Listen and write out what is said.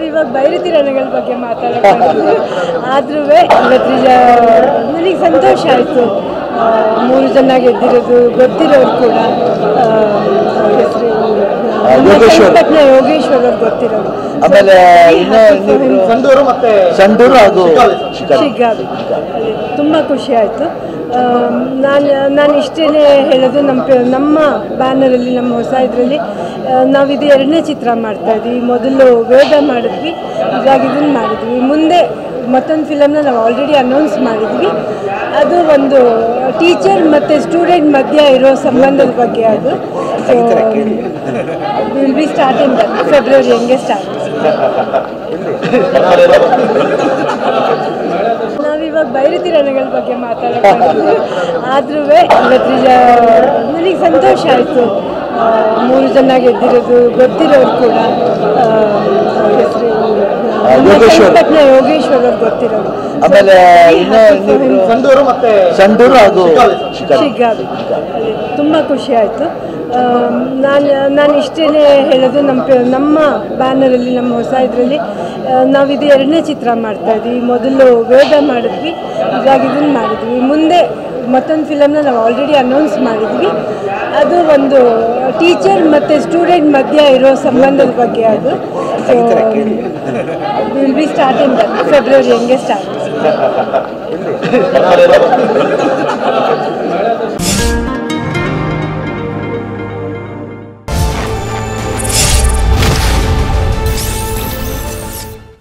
ನಾವಿವಾಗ ಬೈರತಿ ರಣಗಳ ಬಗ್ಗೆ ಮಾತಾಡೋದು ಆದ್ರೂ ಇವತ್ತು ನನಗೆ ಸಂತೋಷ ಆಯಿತು. 3 ಜನ ಗೆದ್ದಿರೋದು ಗೊತ್ತಿರೋರು ಕೂಡ ಯೋಗೇಶ್ವರ್ ಅವ್ರು ಗೊತ್ತಿರೋರು. ಆಮೇಲೆ ಸಂಡೂರು ಹಾಗೂ ಶಿಗ್ಗಾವಿ ತುಂಬ ಖುಷಿ ಆಯಿತು. ನಾನು ಇಷ್ಟೇ ಹೇಳೋದು, ನಮ್ಮ ಬ್ಯಾನರಲ್ಲಿ, ನಮ್ಮ ಹೊಸ ಇದರಲ್ಲಿ ನಾವಿದು 2ನೇ ಚಿತ್ರ ಮಾಡ್ತಾಯಿದ್ವಿ. ಮೊದಲು ವೇದ ಮಾಡಿದ್ವಿ, ಇವಾಗ ಇದನ್ನು ಮಾಡಿದ್ವಿ. ಮುಂದೆ ಮತ್ತೊಂದು ಫಿಲಮ್ನ ನಾವು ಆಲ್ರೆಡಿ ಅನೌನ್ಸ್ ಮಾಡಿದ್ವಿ. ಅದು ಒಂದು ಟೀಚರ್ ಮತ್ತು ಸ್ಟೂಡೆಂಟ್ ಮಧ್ಯೆ ಇರೋ ಸಂಬಂಧದ ಬಗ್ಗೆ. ಅದು ವಿಲ್ ಬಿ ಸ್ಟಾರ್ಟಿಂಗ್ ಫೆಬ್ರವರಿ ಹಂಗೆ ಸ್ಟಾರ್ಟ್. ನಾವಿವಾಗ ಬೈರತಿ ರಣಗಳ ಬಗ್ಗೆ ಮಾತಾಡೋದು ಆದ್ರೂ ಇವತ್ತು ನನಗೆ ಸಂತೋಷ ಆಯಿತು. 3 ಜನ ಗೆದ್ದಿರೋದು ಗೊತ್ತಿರೋರು ಕೂಡ ಯೋಗೇಶ್ವರ್ ಅವ್ರು ಗೊತ್ತಿರೋರು. ಆಮೇಲೆ ಸಂಡೂರು ಹಾಗೂ ಶಿಗ್ಗಾವಿ ತುಂಬ ಖುಷಿ ಆಯಿತು. ನಾನು ಇಷ್ಟೇ ಹೇಳೋದು, ನಮ್ಮ ಬ್ಯಾನರಲ್ಲಿ, ನಮ್ಮ ಹೊಸ ಇದರಲ್ಲಿ ನಾವಿದು 2ನೇ ಚಿತ್ರ ಮಾಡ್ತಾಯಿದ್ವಿ. ಮೊದಲು ವೇದ ಮಾಡಿದ್ವಿ, ಇವಾಗ ಇದನ್ನು ಮಾಡಿದ್ವಿ. ಮುಂದೆ ಮತ್ತೊಂದು ಫಿಲಮ್ನ ನಾವು ಆಲ್ರೆಡಿ ಅನೌನ್ಸ್ ಮಾಡಿದ್ವಿ. ಅದು ಒಂದು ಟೀಚರ್ ಮತ್ತು ಸ್ಟೂಡೆಂಟ್ ಮಧ್ಯೆ ಇರೋ ಸಂಬಂಧದ ಬಗ್ಗೆ. ಅದು ವಿಲ್ ಬಿ ಸ್ಟಾರ್ಟಿಂಗ್ ಫೆಬ್ರವರಿ ಹಂಗೆ ಸ್ಟಾರ್ಟ್.